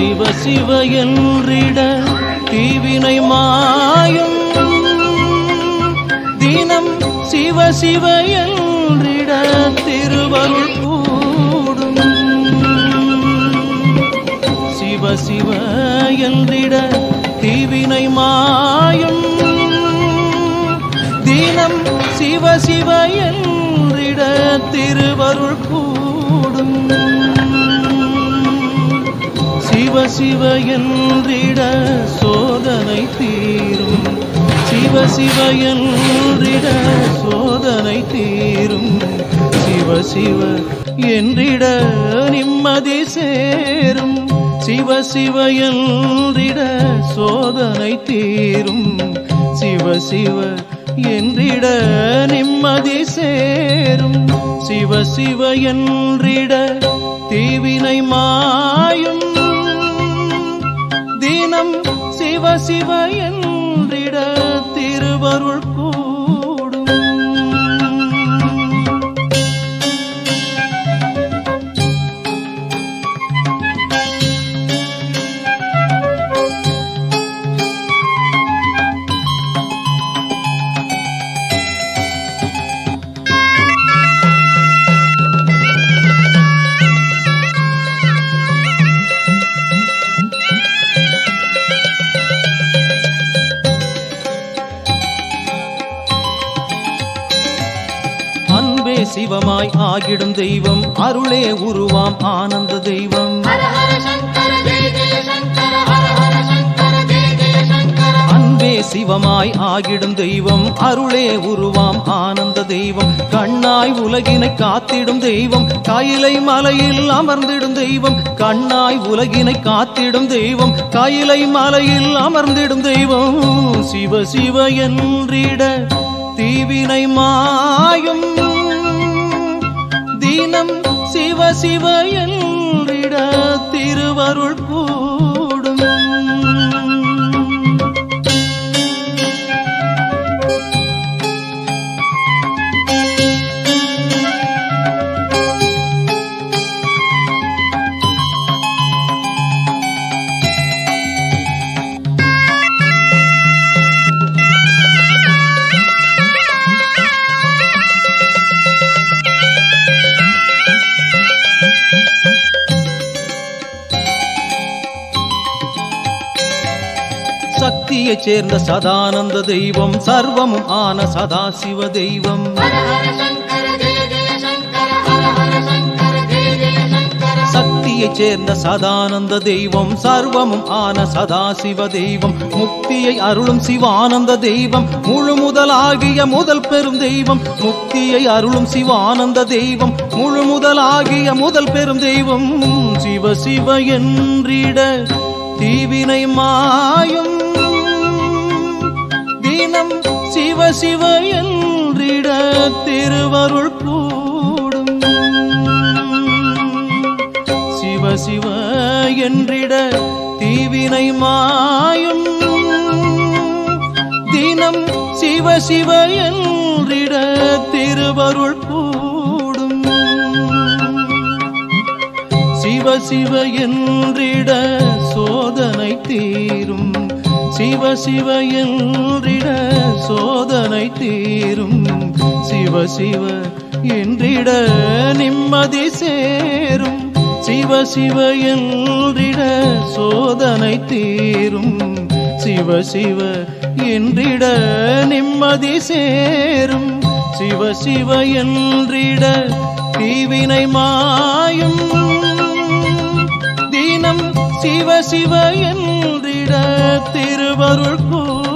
சிவ சிவ என்றிட தீவினை மாயும் தினம் சிவ சிவ என்றிட திருவருள் கூடும் சிவ சிவ என்றிட தீவினை மாயும் தினம் சிவ சிவ என்றிட திருவருள் கூடும் சிவ சிவ என்றிட சோதனை தீரும் சிவ சிவ என்றிட சோதனை தீரும் சிவ சிவ என்றிட நிம்மதி சேரும் சிவ சிவ என்றிட சோதனை தீரும் சிவ சிவ என்றிட நிம்மதி சேரும் சிவ சிவ என்றிட தீவினை மாயும் தினம் சிவ சிவ என்றிட திருவருள் கூடும் அன்பே சிவமாய் ஆகிடும் தெய்வம் அருளே உருவாம் ஆனந்த தெய்வம் அன்பே சிவமாய் ஆகிடும் தெய்வம் அருளே உருவாம் ஆனந்த தெய்வம் கண்ணாய் உலகினை காத்திடும் தெய்வம் கையிலை மலையில் அமர்ந்திடும் தெய்வம் கண்ணாய் உலகினை காத்திடும் தெய்வம் கையிலை மலையில் அமர்ந்திடும் தெய்வம் சிவ சிவ என்றிட தீவினை மாயும் தினம் சிவ சிவ என்றிட திருவருள் கூடும் சக்தியைச் சேர்ந்த சதானந்த தெய்வம் சர்வமும் ஆன சதாசிவ தெய்வம் சக்தியைச் சேர்ந்த சதானந்த தெய்வம் சர்வமும் ஆன சதாசிவ தெய்வம் முக்தியை அருளும் சிவானந்த தெய்வம் முழு முதலாகிய முதல் பெரும் தெய்வம் முக்தியை அருளும் சிவானந்த தெய்வம் முழு முதலாகிய முதல் பெரும் தெய்வம் சிவ சிவ என்றிட தீவினை மாயும் தினம் சிவ சிவ என்றிட திருவருள் கூடும் சிவ சிவ என்றிட தீவினை மாயும் தினம் சிவ சிவ என்றிட திருவருள் கூடும் சிவ சிவ என்றிட சோதனை தீரும் சிவ சிவ என்றிட சோதனை தீரும் சிவ சிவ என்றிட நிம்மதி சேரும் சிவ சிவ என்றிட சோதனை தீரும் சிவ சிவ என்றிட நிம்மதி சேரும் சிவ சிவ என்றிட தீவினை மாயும் தினம் சிவ சிவ என்றிட திருவருள் கூடும்